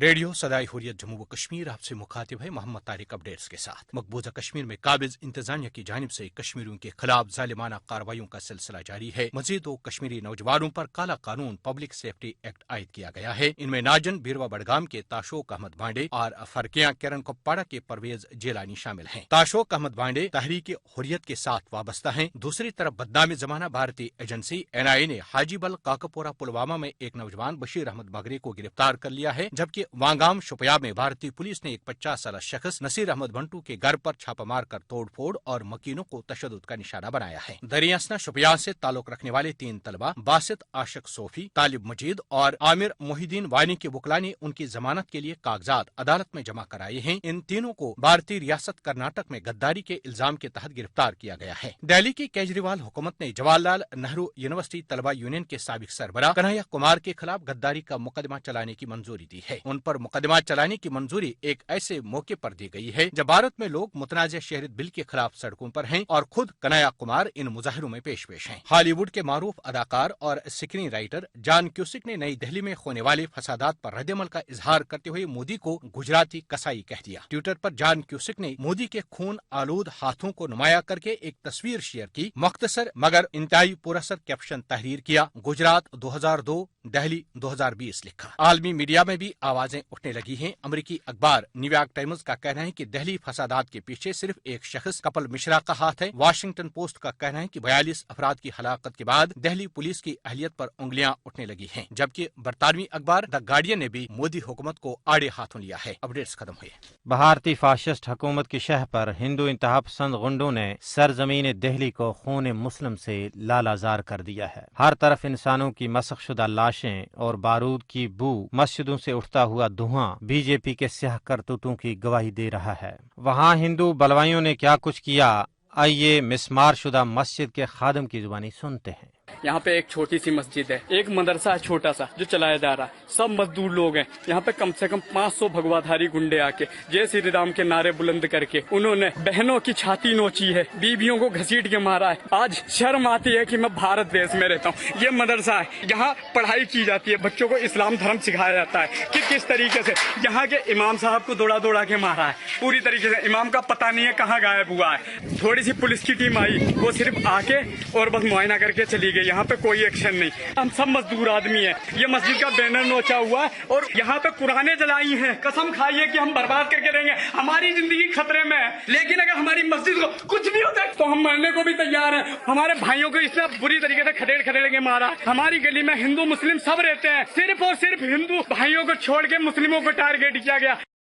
Radio صدائے حریت جموں و کشمیر آپ سے مخاطب ہے محمد طارق اپڈیٹس کے ساتھ۔ مقبوضہ کشمیر میں قابض انتظامیہ کی جانب سے کشمیریوں کے خلاف ظالمانہ کارروائیوں کا سلسلہ جاری ہے۔ مزید دو کشمیری نوجوانوں پر کالا قانون پبلک سیفٹی ایکٹ عائد کیا گیا ہے۔ ان میں ناجن بیروا بڑگام کے تاشوق احمد بانڈے اور فرقیاں کرن کپواڑہ کے پرویز جیلانی شامل ہیں۔ تاشوق احمد بانڈے تحریک حریت کے ساتھ وابستہ ہیں۔ دوسری طرف بدنام زمانہ بھارتی ایجنسی NIA نے حاجی بل کاکپورہ پلوامہ میں ایک نوجوان بشیر احمد مغری کو گرفتار کر لیا ہے، جبکہ وانگام شوپیاں میں بھارتی پولیس نے ایک 50 سالہ شخص نصیر احمد بنٹو کے گھر پر چھاپہ مار کر توڑ پھوڑ اور مکینوں کو تشدد کا نشانہ بنایا ہے۔ دریاسنا شوپیاں سے تعلق رکھنے والے 3 طلبہ باسط عاشق صوفی، طالب مجید اور عامر محی الدین وانی کے وکلاء نے ان کی ضمانت کے لیے کاغذات عدالت میں جمع کرائے ہیں۔ ان تینوں کو بھارتی ریاست کرناٹک میں غداری کے الزام کے تحت گرفتار کیا گیا ہے۔ دہلی کی کیجریوال حکومت نے جواہر لال نہرو یونیورسٹی طلبہ یونین کے سابق سربراہ کنہیا کمار کے خلاف غداری کا مقدمہ چلانے کی منظوری دی ہے۔ ان پر مقدمہ چلانے کی منظوری ایک ایسے موقع پر دی گئی ہے جب بھارت میں لوگ متنازع شہریت بل کے خلاف سڑکوں پر ہیں اور خود کنہیا کمار ان مظاہروں میں پیش ہیں۔ ہالی ووڈ کے معروف اداکار اور اسکرین رائٹر جان کیوسک نے نئی دہلی میں ہونے والے فسادات پر رد عمل کا اظہار کرتے ہوئے مودی کو گجراتی کسائی کہہ دیا۔ ٹویٹر پر جان کیوسک نے مودی کے خون آلود ہاتھوں کو نمایاں کر کے ایک تصویر شیئر کی، مختصر مگر انتہائی پراسر کیپشن تحریر کیا، گجرات 2002 دہلی 2020 لکھا۔ عالمی میڈیا میں بھی آوازیں اٹھنے لگی ہیں۔ امریکی اخبار نیو یارک ٹائمز کا کہنا ہے کہ دہلی فسادات کے پیچھے صرف ایک شخص کپل مشرا کا ہاتھ ہے۔ واشنگٹن پوسٹ کا کہنا ہے کہ 42 افراد کی ہلاکت کے بعد دہلی پولیس کی اہلیت پر انگلیاں اٹھنے لگی ہیں، جبکہ برطانوی اخبار دی گارڈین نے بھی مودی حکومت کو آڑے ہاتھوں لیا ہے۔ اپڈیٹس ختم ہوئے۔ بھارتی فاشسٹ حکومت کی شہ پر ہندو انتہا پسند غنڈوں نے سرزمین دہلی کو خون مسلم سے لالازار کر دیا ہے۔ ہر طرف انسانوں کی مسخ شدہ لاشیں اور بارود کی بو، مسجدوں سے اٹھتا ہوا دھواں BJP کے سیاہ کرتوتوں کی گواہی دے رہا ہے۔ وہاں ہندو بلوائیوں نے کیا کچھ کیا، آئیے مسمار شدہ مسجد کے خادم کی زبانی سنتے ہیں۔ یہاں پہ ایک چھوٹی سی مسجد ہے، ایک مدرسہ ہے چھوٹا سا جو چلایا جا رہا ہے، سب مزدور لوگ ہیں۔ یہاں پہ کم سے کم 500 بھگوادھاری گنڈے آ کے جے سری رام کے نعرے بلند کر کے انہوں نے بہنوں کی چھاتی نوچی ہے، بیویوں کو گھسیٹ کے مارا ہے۔ آج شرم آتی ہے کہ میں بھارت دیش میں رہتا ہوں۔ یہ مدرسہ ہے، یہاں پڑھائی کی جاتی ہے، بچوں کو اسلام دھرم سکھایا جاتا ہے کہ کس طریقے سے یہاں کے امام صاحب کو دوڑا دوڑا کے مارا ہے پوری طریقے سے۔ امام کا پتہ نہیں ہے کہاں غائب ہوا ہے۔ تھوڑی سی پولیس کی ٹیم آئی، وہ صرف آ کے اور بس معائنہ کر کے چلی گئی، یہاں پہ کوئی ایکشن نہیں۔ ہم سب مزدور آدمی ہیں، یہ مسجد کا بینر نوچا ہوا ہے اور یہاں پہ قرآنیں جلائی ہیں۔ قسم کھائیے کہ ہم برباد کر کے دیں گے، ہماری زندگی خطرے میں ہے، لیکن اگر ہماری مسجد کو کچھ بھی ہوتا ہے تو ہم مرنے کو بھی تیار ہیں۔ ہمارے بھائیوں کو اس طرح بری طریقے سے کھدیڑ کے مارا۔ ہماری گلی میں ہندو مسلم سب رہتے ہیں، صرف اور صرف ہندو بھائیوں کو چھوڑ کے مسلموں کو ٹارگیٹ کیا گیا۔